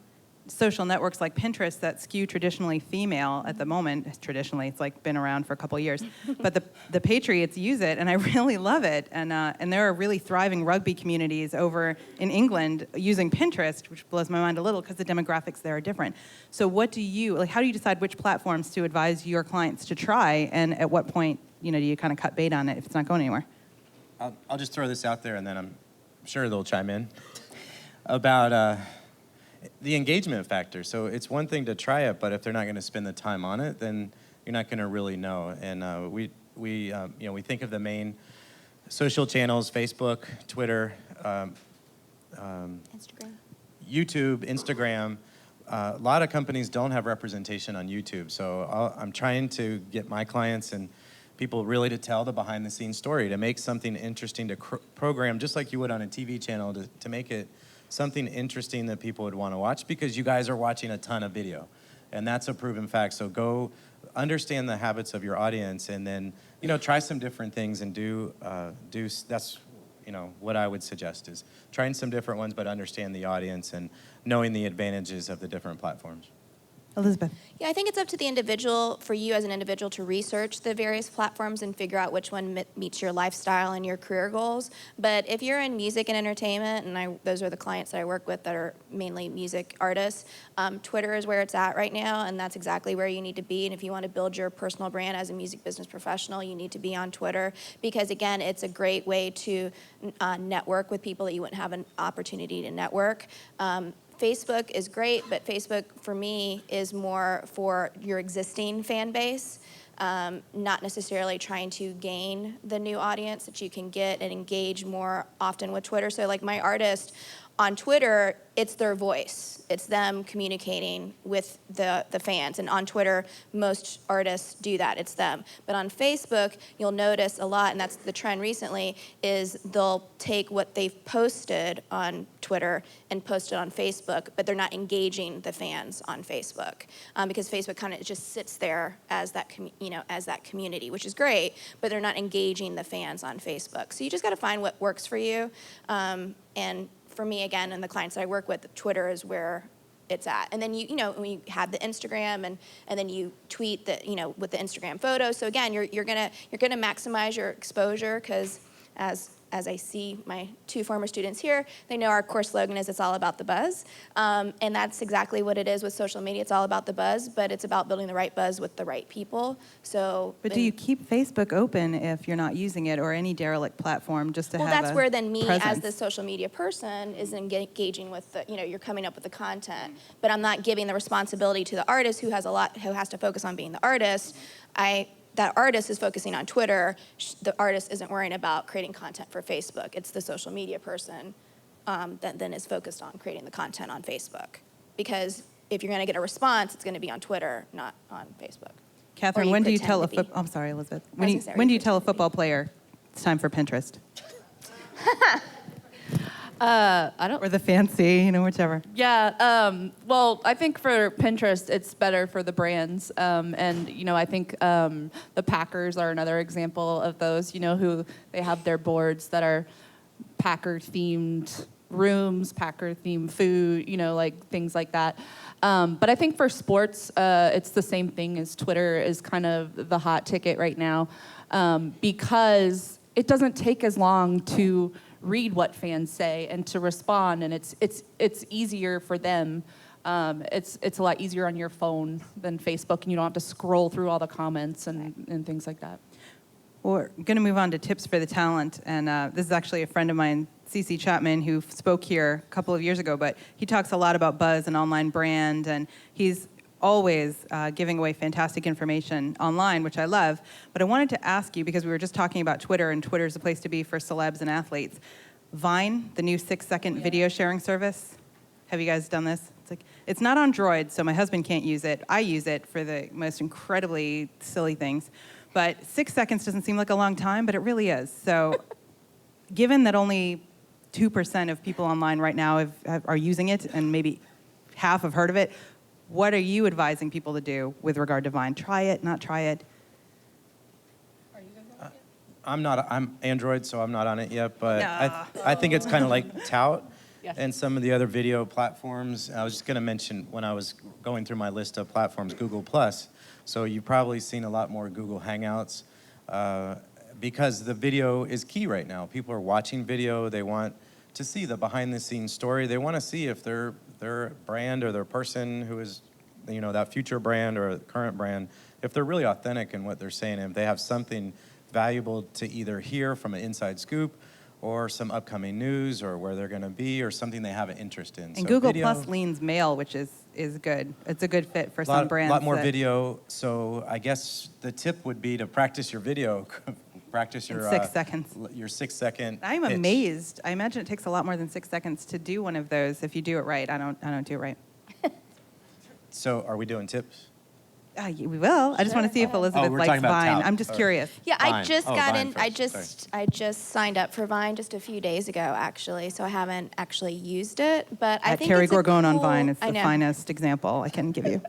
social networks like Pinterest that skew traditionally female at the moment. Traditionally, it's like been around for a couple years. But the Patriots use it, and I really love it. And there are really thriving rugby communities over in England using Pinterest, which blows my mind a little because the demographics there are different. So how do you decide which platforms to advise your clients to try, and at what point, do you kind of cut bait on it if it's not going anywhere? I'll just throw this out there, and then I'm sure they'll chime in about the engagement factor. So it's one thing to try it, but if they're not going to spend the time on it, then you're not going to really know. And we think of the main social channels: Facebook, Twitter, Instagram. YouTube, Instagram. A lot of companies don't have representation on YouTube, so I'm trying to get my clients and people really to tell the behind-the-scenes story, to make something interesting to program, just like you would on a TV channel, to make it something interesting that people would want to watch, because you guys are watching a ton of video, and that's a proven fact. So go understand the habits of your audience, and then try some different things and do that's what I would suggest is trying some different ones, but understand the audience and knowing the advantages of the different platforms. Elizabeth. Yeah, I think it's up to the individual, for you as an individual, to research the various platforms and figure out which one meets your lifestyle and your career goals. But if you're in music and entertainment, and those are the clients that I work with that are mainly music artists, Twitter is where it's at right now, and that's exactly where you need to be. And if you want to build your personal brand as a music business professional, you need to be on Twitter, because again, it's a great way to network with people that you wouldn't have an opportunity to network. Facebook is great, but Facebook for me is more for your existing fan base. not necessarily trying to gain the new audience that you can get and engage more often with Twitter. So like my artist on Twitter, it's their voice. It's them communicating with the fans. And on Twitter, most artists do that. It's them. But on Facebook, you'll notice a lot, and that's the trend recently, is they'll take what they've posted on Twitter and post it on Facebook, but they're not engaging the fans on Facebook, because Facebook kind of just sits there as that, as that community, which is great, but they're not engaging the fans on Facebook. So you just got to find what works for you. And for me, again, and the clients that I work with, Twitter is where it's at. And then when you have the Instagram and then you tweet with the Instagram photos. So again, you're gonna maximize your exposure, because as I see my 2 former students here, they know our core slogan is "It's all about the buzz," and that's exactly what it is with social media. It's all about the buzz, but it's about building the right buzz with the right people. So, But do you keep Facebook open if you're not using it, or any derelict platform, just to have that's where then me as presence? the social media person is engaging with the, you're coming up with the content, but I'm not giving the responsibility to the artist who has to focus on being the artist. That artist is focusing on Twitter. The artist isn't worrying about creating content for Facebook. It's the social media person that then is focused on creating the content on Facebook. Because if you're going to get a response, it's going to be on Twitter, not on Facebook. Catherine, when do you tell I'm sorry, Elizabeth. When do you tell a football player it's time for Pinterest? I don't. Or the fancy, whichever. Yeah, well, I think for Pinterest, it's better for the brands. And, I think the Packers are another example of those, who they have their boards that are Packer-themed rooms, Packer-themed food, like things like that. But I think for sports, it's the same thing as Twitter is kind of the hot ticket right now, because it doesn't take as long to read what fans say and to respond, and it's easier for them. It's a lot easier on your phone than Facebook, and you don't have to scroll through all the comments and things like that. We're going to move on to tips for the talent, and this is actually a friend of mine, CC Chapman, who spoke here a couple of years ago, but he talks a lot about buzz and online brand, and he's always giving away fantastic information online, which I love. But I wanted to ask you, because we were just talking about Twitter, and Twitter's a place to be for celebs and athletes. Vine, the new 6-second video sharing service. Have you guys done this? It's not on Droid, so my husband can't use it. I use it for the most incredibly silly things. But 6 seconds doesn't seem like a long time, but it really is. So given that only 2% of people online right now are using it, and maybe half have heard of it, what are you advising people to do with regard to Vine? Try it, not try it? Are you guys on it? I'm Android, so I'm not on it yet, but No. I think it's kind of like Tout Yes. and some of the other video platforms. I was just going to mention, when I was going through my list of platforms, Google+. So you've probably seen a lot more Google Hangouts, because the video is key right now. People are watching video. They want to see the behind-the-scenes story. They want to see if their brand or their person who is, that future brand or current brand, if they're really authentic in what they're saying, and if they have something valuable to either hear from an inside scoop or some upcoming news or where they're going to be or something they have an interest in. And So Google video, Plus leans male, which is good. It's a good fit for a some brands. lot more that- video. So I guess the tip would be to practice your video. Practice your In 6 seconds. Your 6-second. I'm pitch. amazed. I imagine it takes a lot more than 6 seconds to do one of those if you do it right. I don't do it right. So are we doing tips? We will. I just want to see if Elizabeth we're likes talking about Vine. Tout. I'm just Or- curious. Yeah, I Vine. just Oh, got Vine in. first. I just signed up for Vine just a few days ago, actually. So I haven't actually used it, but I think Carrie it's a Gorgon on cool- Vine is I the know. finest example I can give you.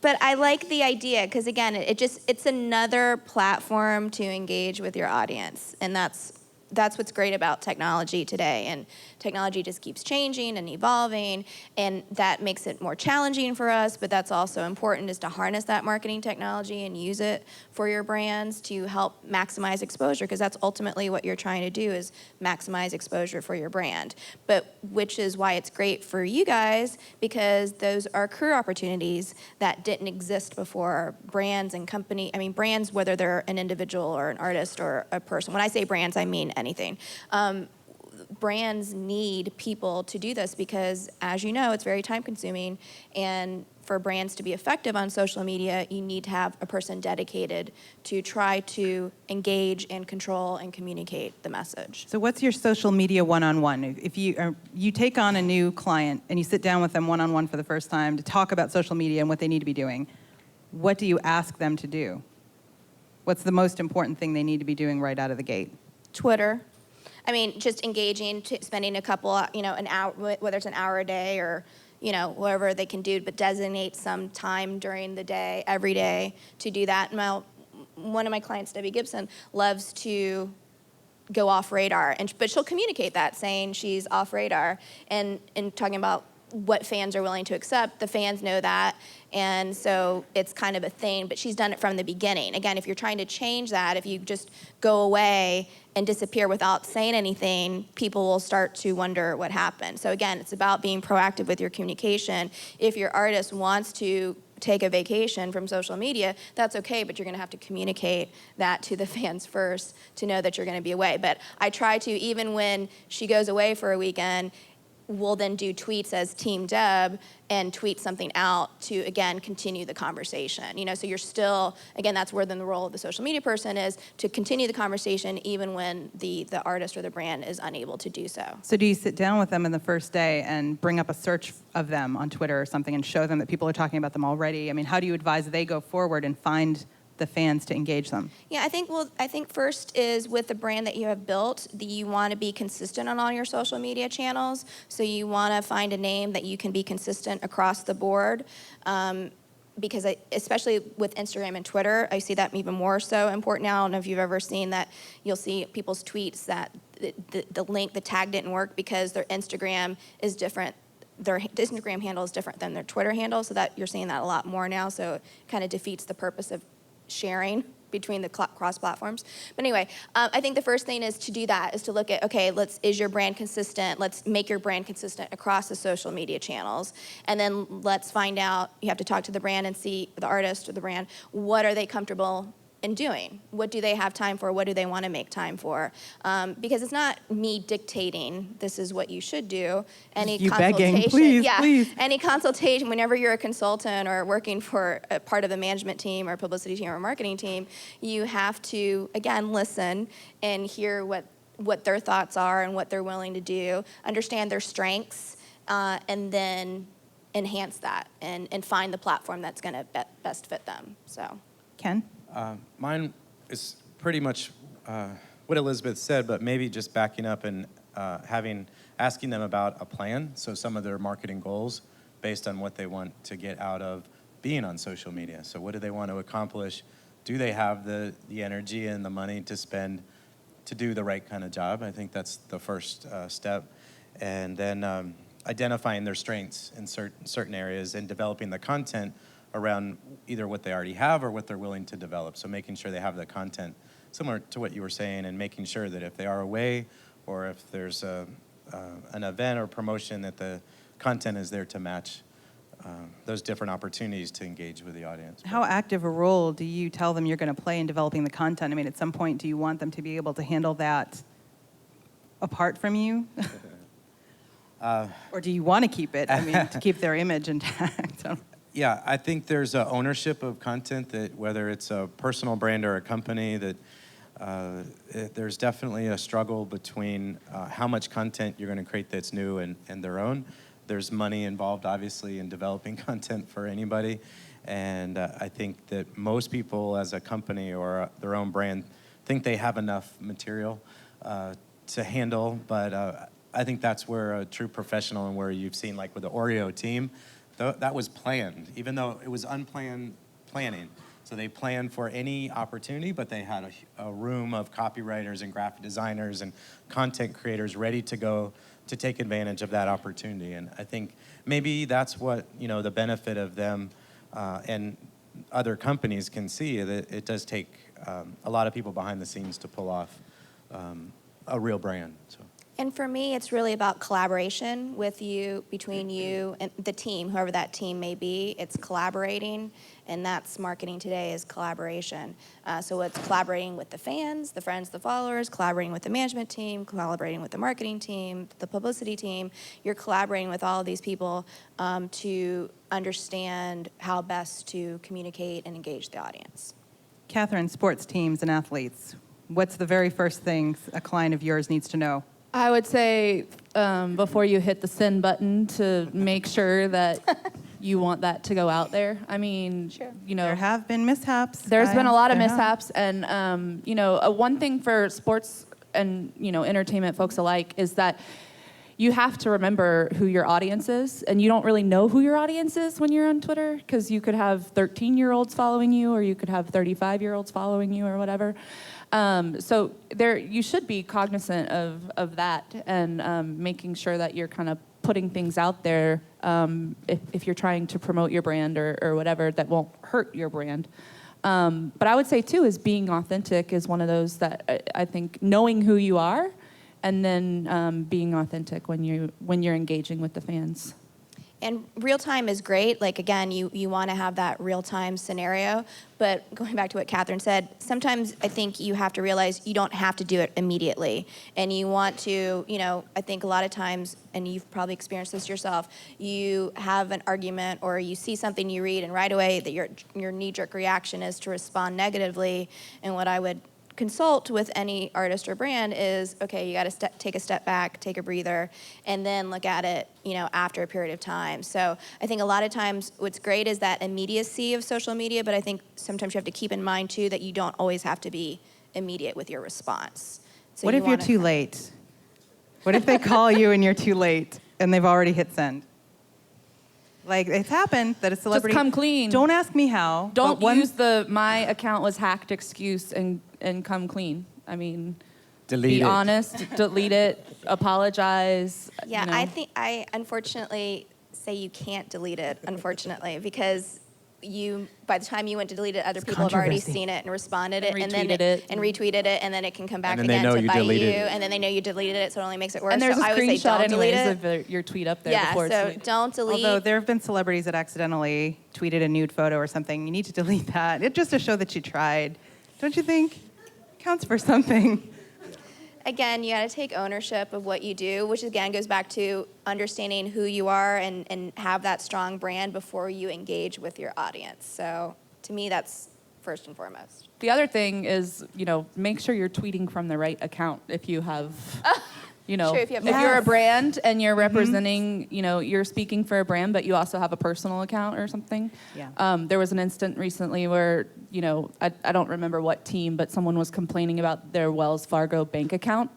But I like the idea because again, it's another platform to engage with your audience, and that's what's great about technology today. And technology just keeps changing and evolving, and that makes it more challenging for us, but that's also important, is to harness that marketing technology and use it for your brands to help maximize exposure, because that's ultimately what you're trying to do, is maximize exposure for your brand. But which is why it's great for you guys, because those are career opportunities that didn't exist before. Brands and brands, whether they're an individual or an artist or a person. When I say brands, I mean anything. brands need people to do this because, as you know, it's very time consuming. And for brands to be effective on social media, you need to have a person dedicated to try to engage and control and communicate the message. So what's your social media one-on-one? If you take on a new client and you sit down with them one-on-one for the first time to talk about social media and what they need to be doing, what do you ask them to do? What's the most important thing they need to be doing right out of the gate? Twitter. I mean, just engaging, spending a couple, an hour, whether it's an hour a day or, whatever they can do, but designate some time during the day, every day, to do that. And one of my clients, Debbie Gibson, loves to go off radar, but she'll communicate that, saying she's off radar, and talking about what fans are willing to accept. The fans know that, and so it's kind of a thing, but she's done it from the beginning. Again, if you're trying to change that, if you just go away and disappear without saying anything, people will start to wonder what happened. So again, it's about being proactive with your communication. If your artist wants to take a vacation from social media, that's okay, but you're gonna have to communicate that to the fans first to know that you're gonna be away. But I try to, even when she goes away for a weekend, we'll then do tweets as Team Deb and tweet something out to, again, continue the conversation. So you're still, again, that's where then the role of the social media person is, to continue the conversation even when the artist or the brand is unable to do so. So do you sit down with them in the first day and bring up a search of them on Twitter or something and show them that people are talking about them already? I mean, how do you advise they go forward and find the fans to engage them? Yeah, I think first is with the brand that you have built, you want to be consistent on all your social media channels. So you want to find a name that you can be consistent across the board. Because especially with Instagram and Twitter, I see that even more so important now. I don't know if you've ever seen that. You'll see people's tweets that the link, the tag didn't work because their Instagram is different. Their Instagram handle is different than their Twitter handle, so that you're seeing that a lot more now. So it kind of defeats the purpose of sharing between the cross platforms. But anyway, I think the first thing is to do that, is to look at, okay, is your brand consistent? Let's make your brand consistent across the social media channels. And then let's find out, you have to talk to the brand and see the artist or the brand, what are they comfortable in doing? What do they have time for? What do they want to make time for? Because it's not me dictating this is what you should do. Any You consultation, begging, please, yeah, please. any consultation. Whenever you're a consultant or working for a part of the management team or publicity team or marketing team, you have to again listen and hear what their thoughts are and what they're willing to do. Understand their strengths, and then enhance that and find the platform that's going to best fit them. So, Ken? Mine is pretty much what Elizabeth said, but maybe just backing up and asking them about a plan, so some of their marketing goals based on what they want to get out of being on social media. So what do they want to accomplish? Do they have the energy and the money to spend to do the right kind of job? I think that's the first step. And then identifying their strengths in certain areas and developing the content around either what they already have or what they're willing to develop. So making sure they have the content similar to what you were saying, and making sure that if they are away or if there's an event or promotion, that the content is there to match those different opportunities to engage with the audience. How active a role do you tell them you're going to play in developing the content? I mean, at some point, do you want them to be able to handle that apart from you? Or do you want to keep it? I mean, to keep their image intact? Yeah, I think there's a ownership of content, that whether it's a personal brand or a company, that there's definitely a struggle between how much content you're going to create that's new and their own. There's money involved, obviously, in developing content for anybody. And I think that most people as a company or their own brand think they have enough material to handle. But I think that's where a true professional, and where you've seen, like with the Oreo team, that was planned, even though it was unplanned planning. So they planned for any opportunity, but they had a room of copywriters and graphic designers and content creators ready to go to take advantage of that opportunity. And I think maybe that's what, the benefit of them and other companies can see, that it does take a lot of people behind the scenes to pull off a real brand. So. And for me, it's really about collaboration with you, between you and the team, whoever that team may be. It's collaborating, and that's marketing today is collaboration. So it's collaborating with the fans, the friends, the followers, collaborating with the management team, collaborating with the marketing team, the publicity team. You're collaborating with all of these people to understand how best to communicate and engage the audience. Catherine, sports teams and athletes, what's the very first thing a client of yours needs to know? I would say before you hit the send button to make sure that you want that to go out there. I mean, you know, There have been mishaps. there's been a guys. lot of There have. mishaps, and you know, one thing for sports and entertainment folks alike is that you have to remember who your audience is, and you don't really know who your audience is when you're on Twitter, because you could have 13-year-olds following you, or you could have 35-year-olds following you, or whatever. So you should be cognizant of that, and making sure that you're kind of putting things out there if you're trying to promote your brand or whatever that won't hurt your brand. But I would say too is being authentic is one of those that I think knowing who you are, and then being authentic when you're engaging with the fans. And real time is great. Like, again, you want to have that real time scenario. But going back to what Catherine said, sometimes I think you have to realize you don't have to do it immediately. And you want to, I think a lot of times, and you've probably experienced this yourself, you have an argument or you see something you read, and right away that your knee-jerk reaction is to respond negatively. And what I would consult with any artist or brand is, okay, you got to take a step back, take a breather, and then look at it, after a period of time. So I think a lot of times what's great is that immediacy of social media, but I think sometimes you have to keep in mind too that you don't always have to be immediate with your response. So What if you're too late? What if they call you and you're too late and they've already hit send? Like, it's happened that a celebrity... Just come clean. Don't ask me how. Don't use the "my account was hacked" excuse and come clean. I mean, Delete be it. honest, delete it, apologize. Yeah, I think I unfortunately say you can't delete it, unfortunately, because by the time you went to delete it, other people have already controversy. seen it and responded it, And and then retweeted it. and retweeted it, and then it can come back And then they again know to you bite you, deleted it. and then they know you deleted it, so it only makes it worse. And there's so a I would say screenshot don't delete anyways it. of your tweet up there Yeah, before it's so deleted. don't delete. Although there have been celebrities that accidentally tweeted a nude photo or something. You need to delete that. It just to show that you tried. Don't you think? Counts for something. Again, you got to take ownership of what you do, which again goes back to understanding who you are and have that strong brand before you engage with your audience. So to me, that's first and foremost. The other thing is, make sure you're tweeting from the right account if you have, Sure, if you have if you're a Yes. brand and you're representing, you're speaking for a brand, but you also have a personal account or something. Yeah. There was an incident recently where, I don't remember what team, but someone was complaining about their Wells Fargo bank account.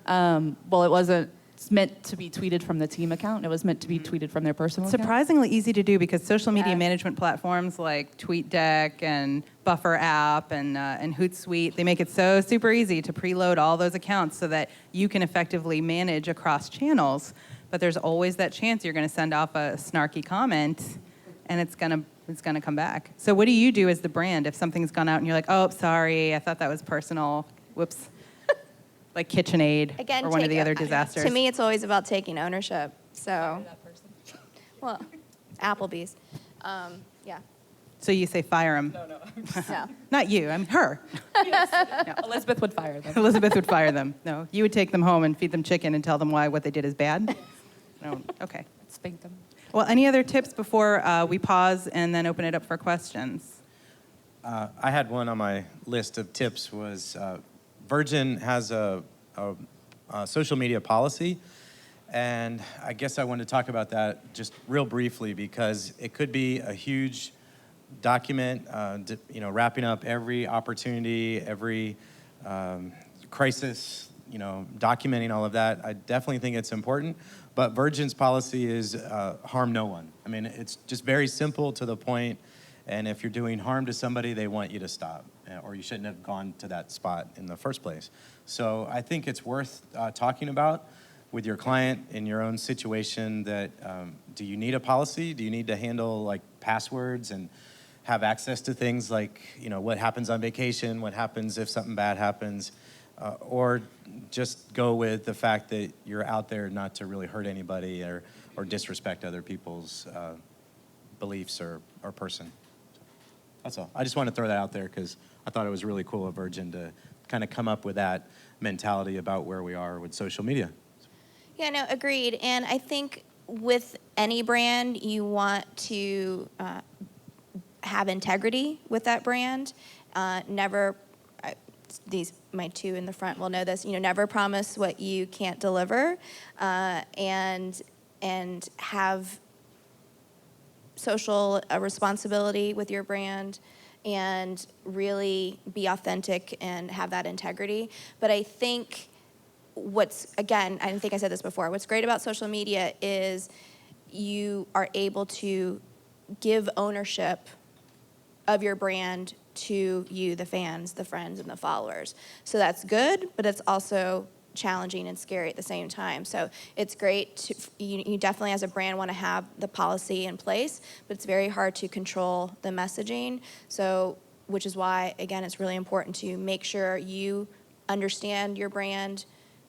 Well, it wasn't meant to be tweeted from the team account. It was meant to be tweeted from their personal account. Surprisingly easy to do because social media Yeah. management platforms like TweetDeck and Buffer app and Hootsuite, they make it so super easy to preload all those accounts so that you can effectively manage across channels. But there's always that chance you're going to send off a snarky comment and it's going to come back. So what do you do as the brand if something's gone out and you're like, oh, sorry, I thought that was personal. Whoops. Like KitchenAid Again, or one of the other disasters. To me, it's always about taking ownership. So, well, Applebee's. Yeah. So you say fire him. No. Not you, I mean her. Elizabeth would fire them. Elizabeth would fire them. No, you would take them home and feed them chicken and tell them why what they did is bad? No, okay. Spank them. Well, any other tips before we pause and then open it up for questions? I had one on my list of tips was Virgin has a social media policy, and I guess I wanted to talk about that just real briefly because it could be a huge document, wrapping up every opportunity, every crisis, documenting all of that. I definitely think it's important, but Virgin's policy is harm no one. I mean, it's just very simple to the point, and if you're doing harm to somebody, they want you to stop, or you shouldn't have gone to that spot in the first place. So I think it's worth talking about with your client in your own situation that do you need a policy? Do you need to handle like passwords and have access to things like, what happens on vacation, what happens if something bad happens? or just go with the fact that you're out there not to really hurt anybody or disrespect other people's beliefs or person. That's all. I just want to throw that out there because I thought it was really cool of Virgin to kind of come up with that mentality about where we are with social media. Yeah, no, agreed. And I think with any brand, you want to have integrity with that brand. Never, my two in the front will know this. Never promise what you can't deliver, and have social responsibility with your brand, and really be authentic and have that integrity. But I think I think I said this before, what's great about social media is you are able to give ownership of your brand to you, the fans, the friends, and the followers. So that's good, but it's also challenging and scary at the same time. So it's great you definitely as a brand want to have the policy in place, but it's very hard to control the messaging. So, which is why, again, it's really important to make sure you understand your brand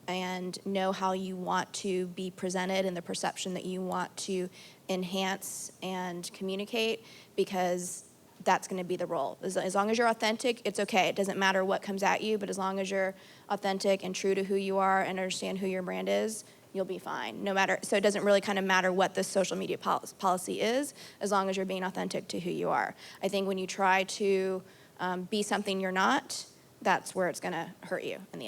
and know how you want to be presented and the perception that you want to enhance and communicate, because that's going to be the role. As long as you're authentic, it's okay. It doesn't matter what comes at you, but as long as you're authentic and true to who you are and understand who your brand is, you'll be fine. So it doesn't really kind of matter what the social media policy is, as long as you're being authentic to who you are. I think when you try to be something you're not, that's where it's going to hurt you in the end.